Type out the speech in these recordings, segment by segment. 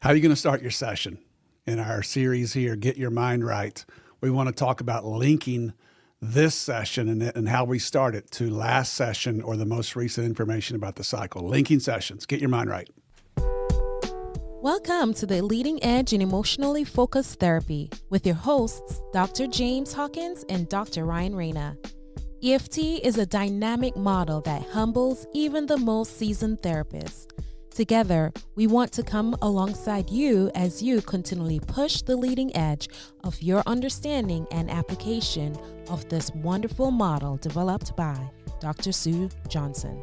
How are you going to start your session? In our series here, Get Your Mind Right, we want to talk about linking this session and how we start it to last session or the most recent information about the cycle. Linking sessions. Get your mind right. Welcome to the Leading Edge in Emotionally Focused Therapy with your hosts, Dr. James Hawkins and Dr. Ryan Rana. EFT is a dynamic model that humbles even the most seasoned therapists. Together, we want to come alongside you as you continually push the leading edge of your understanding and application of this wonderful model developed by Dr. Sue Johnson.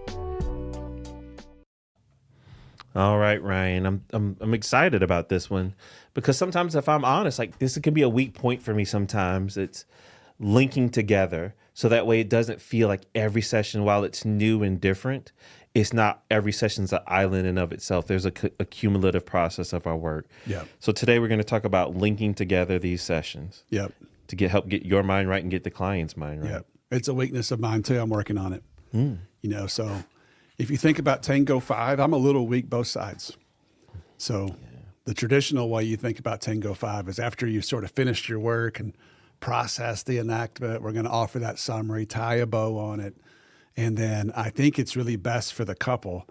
All right, Ryan, I'm excited about this one because sometimes, if I'm honest, like this can be a weak point for me. Sometimes it's linking together so that way it doesn't feel like every session, while it's new and different, it's not every session's an island in of itself. There's a cumulative process of our work. Yeah. So today we're going to talk about linking together these sessions. Yep. To help get your mind right and get the client's mind right. Yep. It's a weakness of mine too. I'm working on it. So if you think about Tango 5, I'm a little weak both sides. So the traditional way you think about Tango 5 is after you've sort of finished your work and processed the enactment, we're going to offer that summary, tie a bow on it. And then I think it's really best for the couple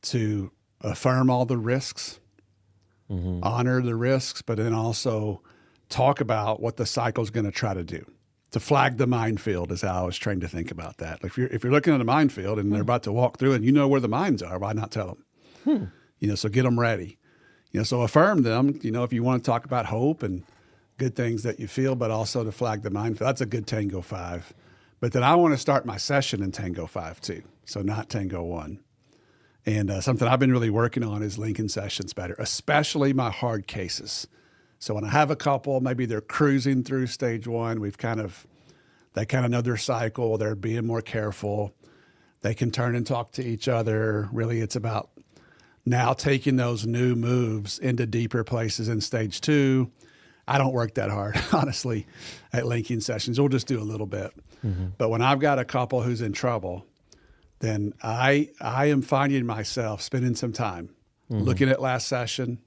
to affirm all the risks, honor the risks, but then also talk about what the cycle is going to try to do. To flag the minefield is how I was trained to think about that. If you're looking at a minefield and they're about to walk through it, and you know where the mines are, why not tell them? So get them ready. So affirm them. If you want to talk about hope and good things that you feel, but also to flag the minefield. That's a good Tango 5. But then I want to start my session in Tango 5 too, so not Tango 1. And something I've been really working on is linking sessions better, especially my hard cases. So when I have a couple, maybe they're cruising through stage 1, they kind of know their cycle, they're being more careful, they can turn and talk to each other. Really, it's about now taking those new moves into deeper places in stage 2. I don't work that hard, honestly, at linking sessions. We'll just do a little bit. But when I've got a couple who's in trouble, then I am finding myself spending some time looking at last session.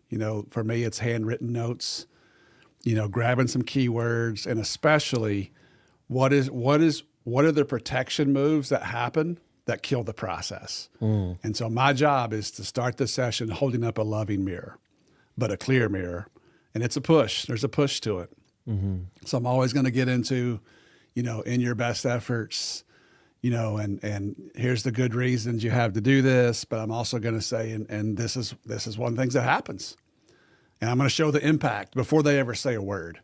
For me, it's handwritten notes, grabbing some keywords, and especially what are the protection moves that happen that kill the process. And so my job is to start the session holding up a loving mirror, but a clear mirror. And it's a push. There's a push to it. So I'm always going to get into, in your best efforts, and here's the good reasons you have to do this. But I'm also going to say, and this is one of the things that happens. And I'm going to show the impact before they ever say a word.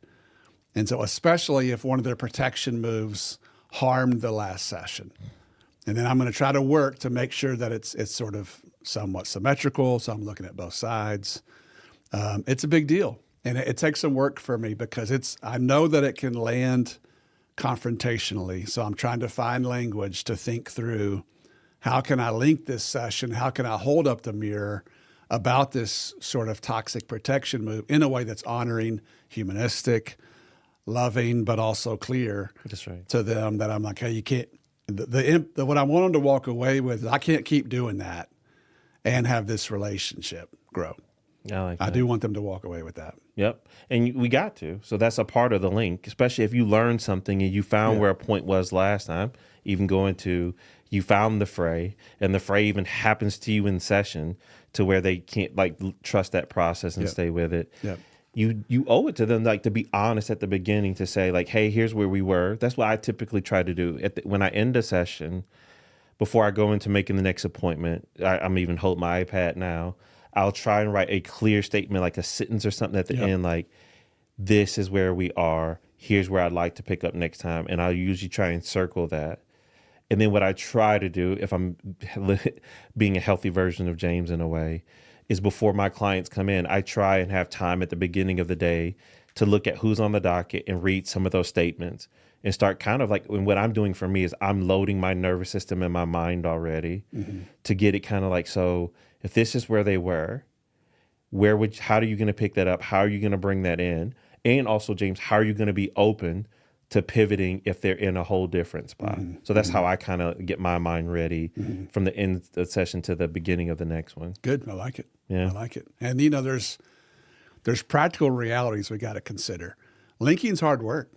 And so especially if one of their protection moves harmed the last session. And then I'm going to try to work to make sure that it's sort of somewhat symmetrical. So I'm looking at both sides. It's a big deal. And it takes some work for me because I know that it can land confrontationally. So I'm trying to find language to think through how can I link this session? How can I hold up the mirror about this sort of toxic protection move in a way that's honoring, humanistic, loving, but also clear to them that I'm like, hey, you can't, what I want them to walk away with is I can't keep doing that and have this relationship grow. I do want them to walk away with that. Yep. And we got to. So that's a part of the link, especially if you learned something and you found where a point was last time, even going to, you found the fray, and the fray even happens to you in session to where they can't trust that process and stay with it. Yep. You owe it to them to be honest at the beginning, to say hey, here's where we were. That's what I typically try to do when I end a session. Before I go into making the next appointment, I'm even holding my iPad now. I'll try and write a clear statement, like a sentence or something at the end, this is where we are. Here's where I'd like to pick up next time. And I'll usually try and circle that. And then what I try to do, if I'm being a healthy version of James in a way, is before my clients come in, I try and have time at the beginning of the day to look at who's on the docket and read some of those statements and start kind of and what I'm doing for me is I'm loading my nervous system and my mind already to get it kind of so if this is where they were, how are you going to pick that up? How are you going to bring that in? And also, James, how are you going to be open to pivoting if they're in a whole different spot? So that's how I kind of get my mind ready from the end of the session to the beginning of the next one. Good. I like it. Yeah. I like it. And, there's there's practical realities we got to consider. Linking's hard work,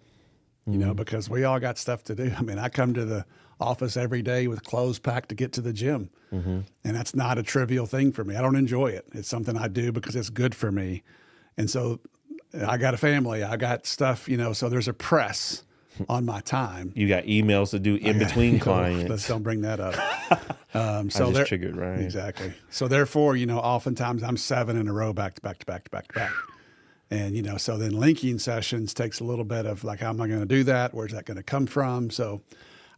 you know, because we all got stuff to do. I mean, I come to the office every day with clothes packed to get to the gym. And that's not a trivial thing for me. I don't enjoy it. It's something I do because it's good for me. And so I got a family, I got stuff, you know, so there's a press on my time. You got emails to do in between clients. Let's don't bring that up. So I just triggered, right? Exactly. So therefore, you know, oftentimes I'm 7 in a row, back to back to back to back to back. And, you know, so then linking sessions takes a little bit of like, how am I going to do that? Where's that going to come from? So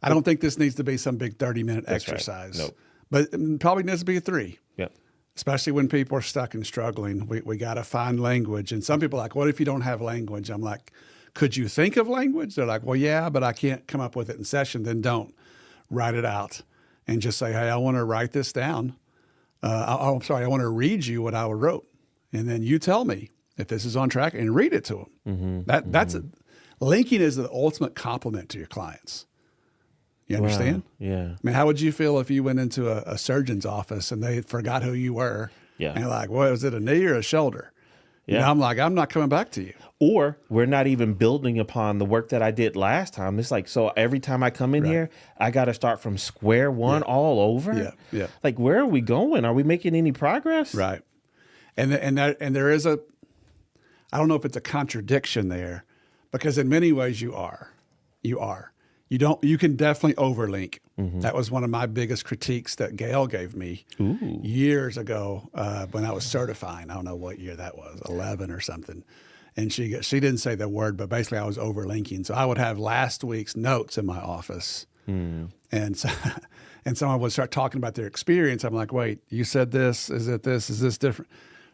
I don't think this needs to be some big 30-minute exercise. Right. Nope. But it probably needs to be a 3. Yep. Especially when people are stuck and struggling. We got to find language. And some people are like, what if you don't have language? I'm like, could you think of language? They're like, well, yeah, but I can't come up with it in session. Then don't. Write it out and just say, hey, I want to write this down. I want to read you what I wrote. And then you tell me if this is on track and read it to them. That's it. Linking is the ultimate compliment to your clients. You understand? Wow. Yeah. I mean, how would you feel if you went into a surgeon's office and they forgot who you were? Yeah. And you're like, well, is it a knee or a shoulder? Yeah. You know, I'm like, I'm not coming back to you. Or we're not even building upon the work that I did last time. It's like, so every time I come in here, I got to start from square one all over. Yeah. Yeah. Like, where are we going? Are we making any progress? Right. And there is I don't know if it's a contradiction there, because in many ways you are. You can definitely overlink. That was one of my biggest critiques that Gail gave me years ago when I was certifying. I don't know what year that was, 11 or something. And she didn't say the word, but basically I was overlinking. So I would have last week's notes in my office. And someone would start talking about their experience. I'm like, wait, you said this, is it this, is this different?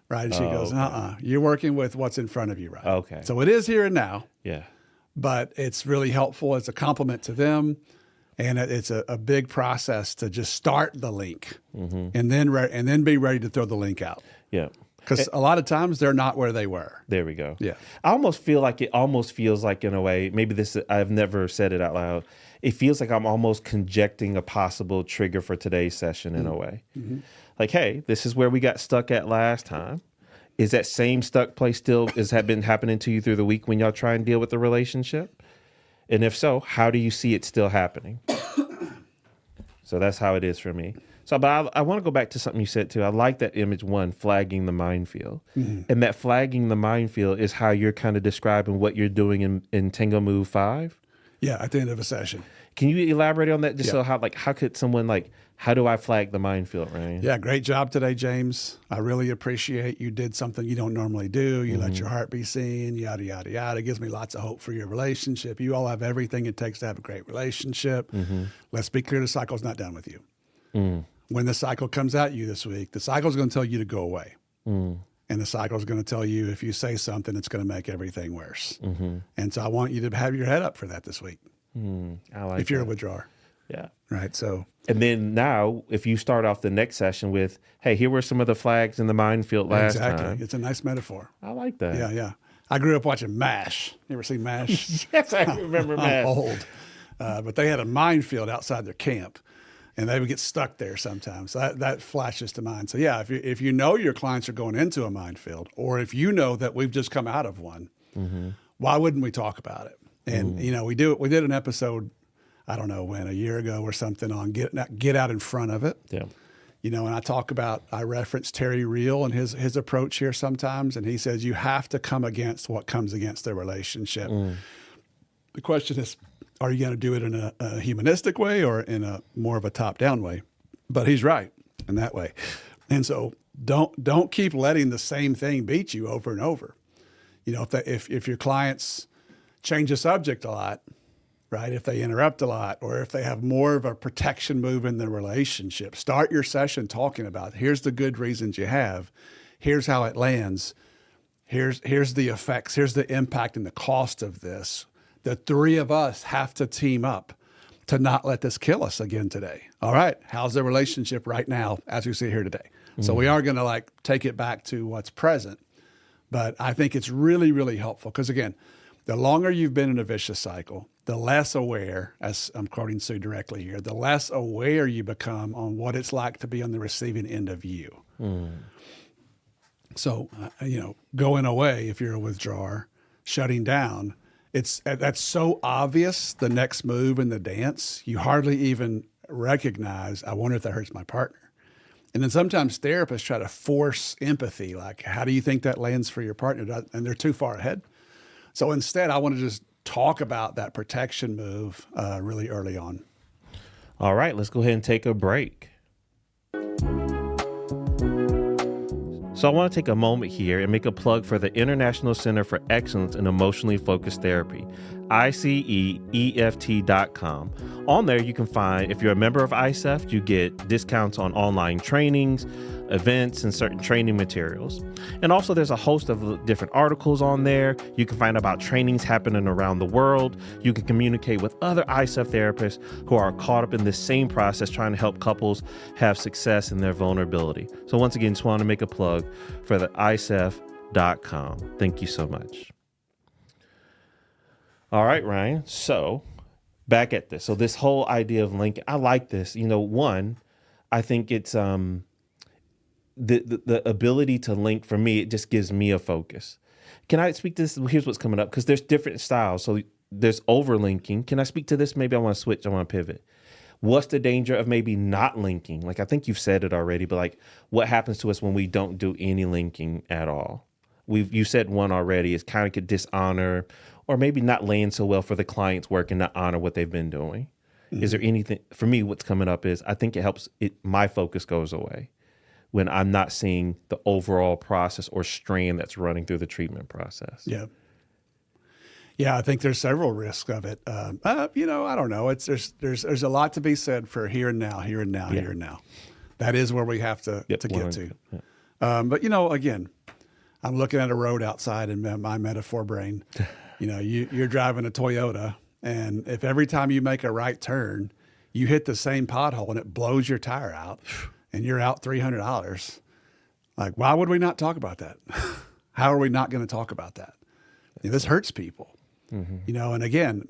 Right. And she goes, you're working with what's in front of you, right? Okay. So it is here and now. Yeah. But it's really helpful. It's a compliment to them. And it's a big process to just start the link and then be ready to throw the link out. Yeah. Because a lot of times they're not where they were. There we go. Yeah. I almost feel like it almost feels like, in a way, maybe I've never said it out loud. It feels like I'm almost conjecting a possible trigger for today's session in a way. Like, hey, this is where we got stuck at last time. Is that same stuck place still been happening to you through the week when y'all try and deal with the relationship? And if so, how do you see it still happening? So that's how it is for me. So, but I want to go back to something you said too. I like that image 1, flagging the minefield. And that flagging the minefield is how you're kind of describing what you're doing in Tango Move 5? Yeah, at the end of a session. Can you elaborate on that? Just so how could someone how do I flag the minefield, Ryan? Yeah, great job today, James. I really appreciate you did something you don't normally do. You let your heart be seen, yada, yada, yada. It gives me lots of hope for your relationship. You all have everything it takes to have a great relationship. Let's be clear, the cycle's not done with you. When the cycle comes at you this week, the cycle's going to tell you to go away. And the cycle's going to tell you if you say something, it's going to make everything worse. And so I want you to have your head up for that this week. I like if you're a withdrawer. Yeah. Right. So, and then now, if you start off the next session with, hey, here were some of the flags in the minefield last time. It's a nice metaphor. I like that. Yeah. Yeah. I grew up watching MASH. You ever seen MASH? Yes, I remember MASH. I'm old. But they had a minefield outside their camp, and they would get stuck there sometimes. So that flashes to mind. So, yeah, if you know your clients are going into a minefield, or if you know that we've just come out of one, why wouldn't we talk about it? And, you know, we did an episode, I don't know when, a year ago or something, on get out in front of it. Yeah. You know, and I reference Terry Real and his approach here sometimes, and he says you have to come against what comes against the relationship. The question is, are you going to do it in a humanistic way or in a more of a top-down way? But he's right in that way. And so don't keep letting the same thing beat you over and over. You know, if your clients change the subject a lot, right? If they interrupt a lot, or if they have more of a protection move in the relationship, start your session talking about, here's the good reasons you have, here's how it lands, here's the effects, here's the impact and the cost of this. The 3 of us have to team up to not let this kill us again today. All right, how's the relationship right now as we sit here today? So we are going to take it back to what's present. But I think it's really, really helpful because, again, the longer you've been in a vicious cycle, the less aware, as I'm quoting Sue directly here, the less aware you become on what it's like to be on the receiving end of you. So, going away, if you're a withdrawer, shutting down, that's so obvious, the next move in the dance, you hardly even recognize, I wonder if that hurts my partner. And then sometimes therapists try to force empathy, like, how do you think that lands for your partner? And they're too far ahead. So instead, I want to just talk about that protection move really early on. All right, let's go ahead and take a break. So I want to take a moment here and make a plug for the International Center for Excellence in Emotionally Focused Therapy, ICEEFT.com. On there, you can find, if you're a member of ICEEFT, you get discounts on online trainings, events, and certain training materials. And also there's a host of different articles on there. You can find about trainings happening around the world. You can communicate with other ICEEFT therapists who are caught up in this same process, trying to help couples have success in their vulnerability. So once again, just want to make a plug for the ICEEFT.com. Thank you so much. All right, Ryan. So back at this. So this whole idea of linking, I like this. One, I think it's the ability to link, for me, it just gives me a focus. Can I speak to this? Here's what's coming up, because there's different styles. So there's overlinking. Can I speak to this? Maybe I want to switch. I want to pivot. What's the danger of maybe not linking? Like, I think you've said it already, but like, what happens to us when we don't do any linking at all? You said one already, is kind of could dishonor or maybe not land so well for the client's work and not honor what they've been doing. Mm-hmm. Is there anything, for me, what's coming up is, I think it helps, my focus goes away when I'm not seeing the overall process or strand that's running through the treatment process. Yeah. Yeah, I think there's several risks of it. I don't know. There's a lot to be said for here and now, here and now, here and now. That is where we have to get to. Yeah. But again, I'm looking at a road outside in my metaphor brain. You're driving a Toyota, and if every time you make a right turn, you hit the same pothole and it blows your tire out, and you're out $300. Like, why would we not talk about that? How are we not going to talk about that? This hurts people. Mm-hmm. And again,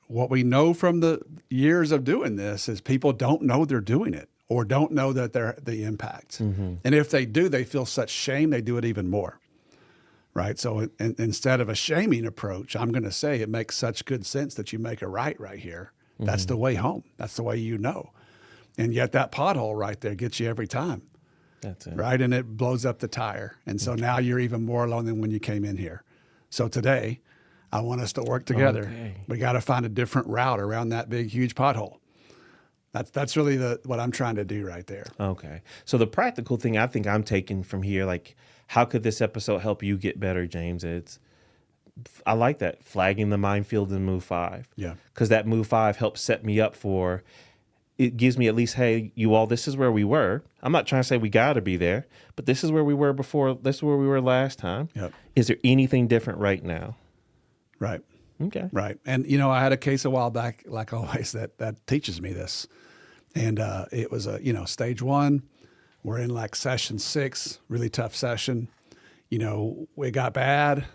what we know from the years of doing this is people don't know they're doing it or don't know that they're the impact. Mm-hmm. And if they do, they feel such shame, they do it even more. Right. So instead of a shaming approach, I'm going to say it makes such good sense that you make a right here. Mm-hmm. That's the way home. That's the way you know. And yet that pothole right there gets you every time. That's it. Right. And it blows up the tire. And so now you're even more alone than when you came in here. So today, I want us to work together. Okay. We got to find a different route around that big, huge pothole. That's really what I'm trying to do right there. Okay. So the practical thing I think I'm taking from here, like, how could this episode help you get better, James? I like that, flagging the minefield in move 5. Yeah. Because that move 5 helps set me up for, it gives me at least, hey, you all, this is where we were. I'm not trying to say we got to be there, but this is where we were before. This is where we were last time. Yep. Is there anything different right now? Right. Okay. Right. And, I had a case a while back, like always, that teaches me this. And it was stage 1. We're in like session 6, really tough session. We got bad.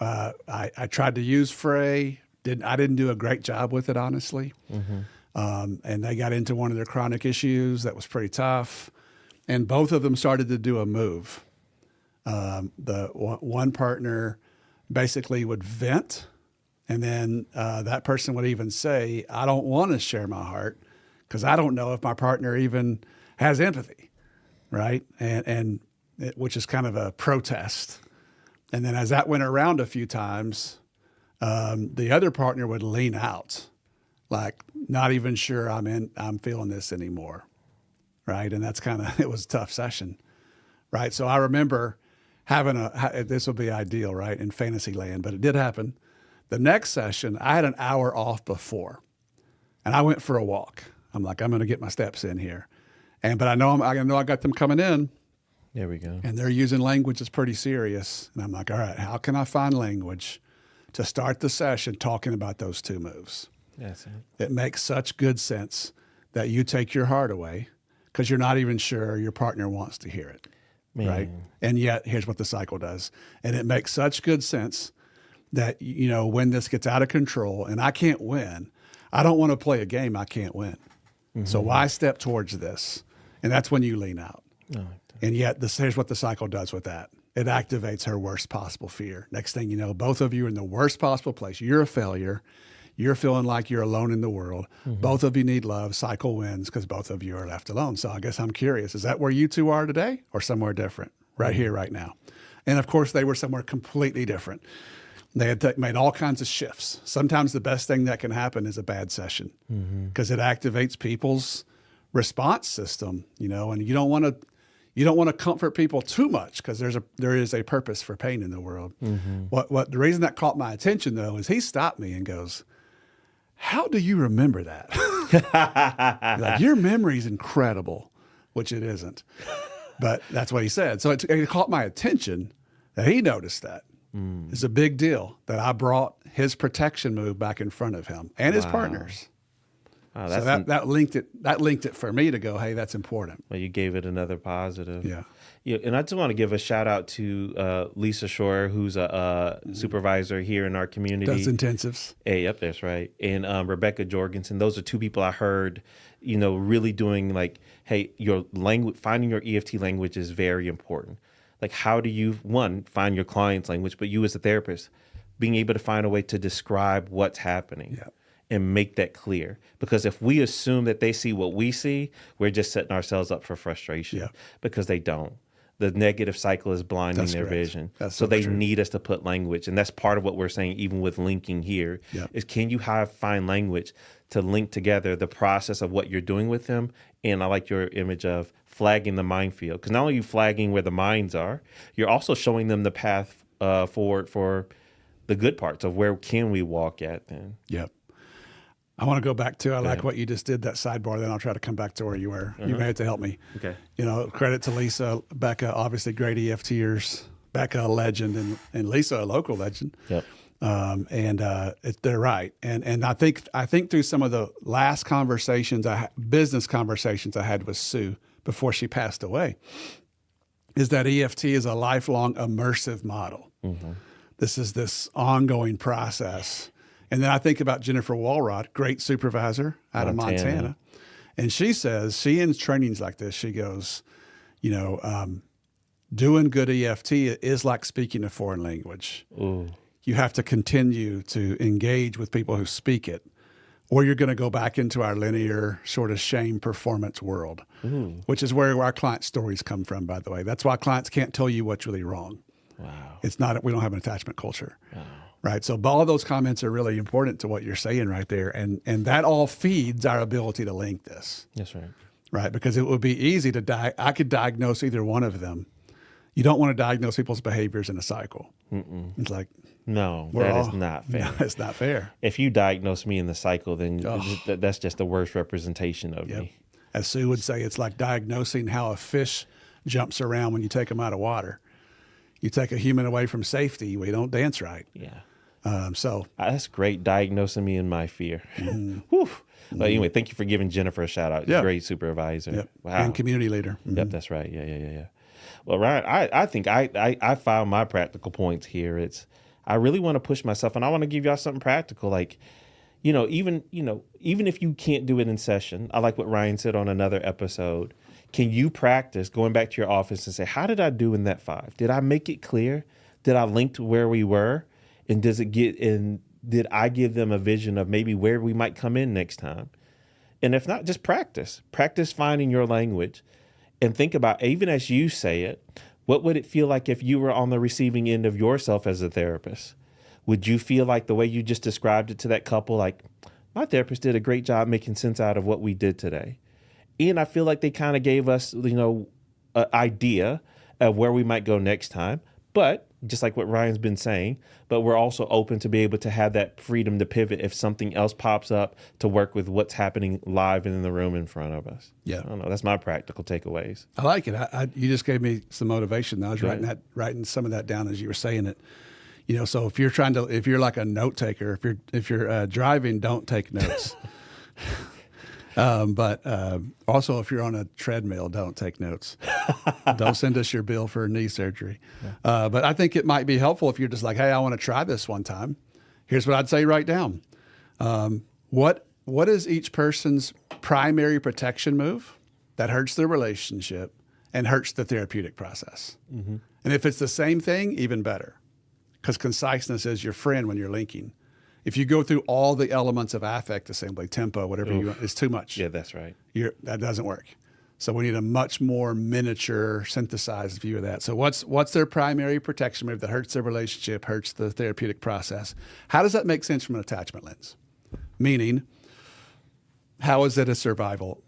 I tried to use Frey. I didn't do a great job with it, honestly. Mm-hmm. And they got into one of their chronic issues that was pretty tough. And both of them started to do a move. The one partner basically would vent. And then that person would even say, I don't want to share my heart because I don't know if my partner even has empathy. Right. And which is kind of a protest. And then as that went around a few times, the other partner would lean out, like not even sure I'm feeling this anymore. Right. And that's it was a tough session. Right. So I remember this will be ideal, right, in fantasy land, but it did happen. The next session, I had an hour off before and I went for a walk. I'm like, I'm going to get my steps in here. But I know I got them coming in. There we go. And they're using language that's pretty serious. And I'm like, all right, how can I find language to start the session talking about those 2 moves? That's it. It makes such good sense that you take your heart away because you're not even sure your partner wants to hear it. Man. Right? And yet, here's what the cycle does. And it makes such good sense that, when this gets out of control and I can't win, I don't want to play a game I can't win. Mm-hmm. So why step towards this? And that's when you lean out. And yet, here's what the cycle does with that. it activates her worst possible fear. Next thing you know, both of you are in the worst possible place. You're a failure. You're feeling like you're alone in the world. Both of you need love. Cycle wins because both of you are left alone. So I guess I'm curious, is that where you two are today or somewhere different? Right here, right now. And of course, they were somewhere completely different. They had made all kinds of shifts. Sometimes the best thing that can happen is a bad session because it activates people's response system, and you don't want to comfort people too much because there is a purpose for pain in the world. What the reason that caught my attention though is he stopped me and goes, "How do you remember that?" Like, your memory is incredible, which it isn't. But that's what he said. So it caught my attention that he noticed that. It's a big deal that I brought his protection move back in front of him and his partners. Wow, so that linked it for me to go, hey, that's important. Well, you gave it another positive. Yeah. And I just want to give a shout out to Lisa Shore, who's a supervisor here in our community. Does intensives. Hey, yep, that's right. And Rebecca Jorgensen. Those are two people I heard, really doing like, hey, your language, finding your EFT language is very important. Like, how do you, one, find your client's language, but you as a therapist, being able to find a way to describe what's happening. Yep. And make that clear. Because if we assume that they see what we see, we're just setting ourselves up for frustration because they don't. The negative cycle is blinding their vision. So they need us to put language. And that's part of what we're saying, even with linking here, is can you find language to link together the process of what you're doing with them? And I like your image of flagging the minefield. Because not only are you flagging where the mines are, you're also showing them the path forward for the good parts of where can we walk at then. Yep. I want to go back to, I like what you just did, that sidebar, then I'll try to come back to where you were. You may have to help me. Okay. Credit to Lisa, Becca, obviously great EFTers, Becca, a legend, and Lisa, a local legend. Yep. They're right. And I think through some of the last conversations, business conversations I had with Sue before she passed away, is that EFT is a lifelong immersive model. This is this ongoing process. And then I think about Jennifer Walrod, great supervisor out of Montana. And she says, she ends trainings like this. She goes, doing good EFT is like speaking a foreign language. Ooh. You have to continue to engage with people who speak it, or you're going to go back into our linear sort of shame performance world, which is where our client stories come from, by the way. That's why clients can't tell you what's really wrong. Wow. We don't have an attachment culture. Wow. Right. So all of those comments are really important to what you're saying right there. And that all feeds our ability to link this. That's right. Right. Because it would be easy to I could diagnose either one of them. You don't want to diagnose people's behaviors in a cycle. It's like, no, that is not fair. No, it's not fair. If you diagnose me in the cycle, then that's just the worst representation of me. As Sue would say, it's like diagnosing how a fish jumps around when you take them out of water. You take a human away from safety, we don't dance right. Yeah. That's great, diagnosing me in my fear. Whew. But anyway, thank you for giving Jennifer a shout out. Great supervisor. Yep. Wow. And community leader. Yep, that's right. Yeah. Well, Ryan, I think I found my practical points here. I really want to push myself, and I want to give y'all something practical. Like, even if you can't do it in session, I like what Ryan said on another episode. Can you practice going back to your office and say, how did I do in that 5? Did I make it clear? Did I link to where we were? And did I give them a vision of maybe where we might come in next time? And if not, just practice. Practice finding your language and think about, even as you say it, what would it feel like if you were on the receiving end of yourself as a therapist? Would you feel like the way you just described it to that couple, like, my therapist did a great job making sense out of what we did today? And I feel like they kind of gave us, an idea of where we might go next time. But just like what Ryan's been saying, but we're also open to be able to have that freedom to pivot if something else pops up to work with what's happening live in the room in front of us. Yeah. I don't know. That's my practical takeaways. I like it. You just gave me some motivation. I was writing some of that down as you were saying it. So if you're like a note taker, if you're driving, don't take notes. But also, if you're on a treadmill, don't take notes. Don't send us your bill for knee surgery. Yeah. But I think it might be helpful if you're just like, hey, I want to try this one time. Here's what I'd say write down. What is each person's primary protection move that hurts their relationship and hurts the therapeutic process. Mm-hmm. And if it's the same thing, even better, because conciseness is your friend when you're linking. If you go through all the elements of affect assembly, tempo, whatever you want, it's too much. Yeah, that's right. That doesn't work. So we need a much more miniature, synthesized view of that. So what's their primary protection move that hurts their relationship, hurts the therapeutic process? How does that make sense from an attachment lens? Meaning, how is it a survival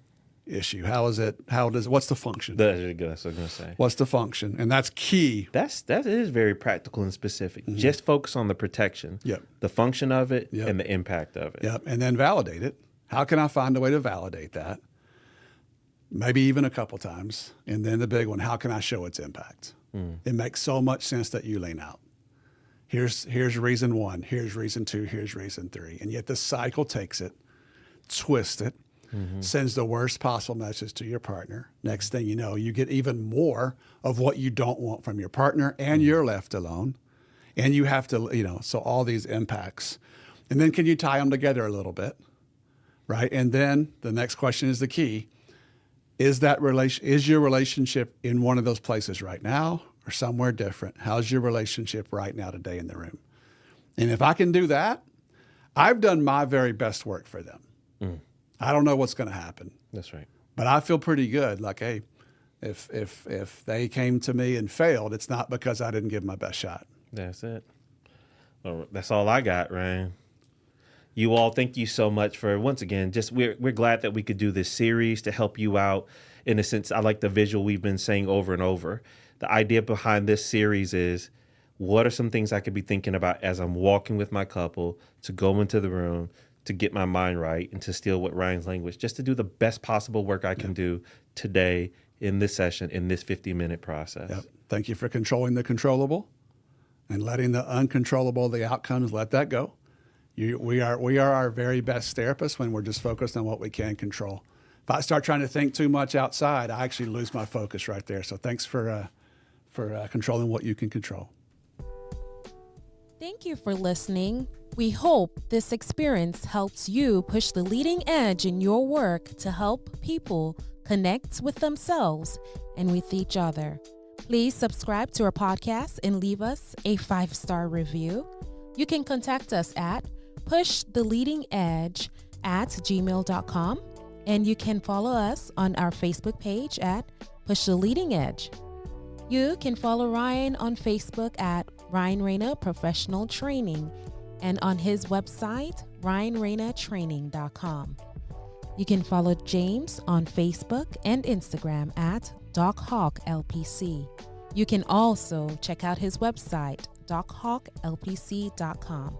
issue? What's the function? That's what I was going to say. What's the function? And that's key. That is very practical and specific. Mm-hmm. Just focus on the protection, the function of it, and the impact of it. Yep. And then validate it. How can I find a way to validate that? Maybe even a couple times. And then the big one, how can I show its impact? It makes so much sense that you lean out. Here's reason 1, here's reason 2, here's reason 3. And yet the cycle takes it, twists it, sends the worst possible message to your partner. Next thing you know, you get even more of what you don't want from your partner, and you're left alone. And you have to, so all these impacts. And then can you tie them together a little bit, right? And then the next question is the key. Is your relationship in one of those places right now or somewhere different? How's your relationship right now today in the room? And if I can do that, I've done my very best work for them. I don't know what's going to happen. That's right. But I feel pretty good. Like, hey, if they came to me and failed, it's not because I didn't give my best shot. That's it. Well, that's all I got, Ryan. You all, thank you so much for, once again, we're glad that we could do this series to help you out. In a sense, I like the visual we've been saying over and over. The idea behind this series is, what are some things I could be thinking about as I'm walking with my couple to go into the room, to get my mind right, and to steal what Ryan's language, just to do the best possible work I can do today in this session, in this 50-minute process. Yep. Thank you for controlling the controllable and letting the uncontrollable, the outcomes, let that go. We are our very best therapists when we're just focused on what we can control. If I start trying to think too much outside, I actually lose my focus right there. So thanks for controlling what you can control. Thank you for listening. We hope this experience helps you push the leading edge in your work to help people connect with themselves and with each other. Please subscribe to our podcast and leave us a 5-star review. You can contact us at pushtheleadingedge@gmail.com, and you can follow us on our Facebook page at Push the Leading Edge. You can follow Ryan on Facebook at Ryan Rana Professional Training and on his website, ryanranatraining.com. You can follow James on Facebook and Instagram at DocHawkLPC. You can also check out his website, DocHawkLPC.com.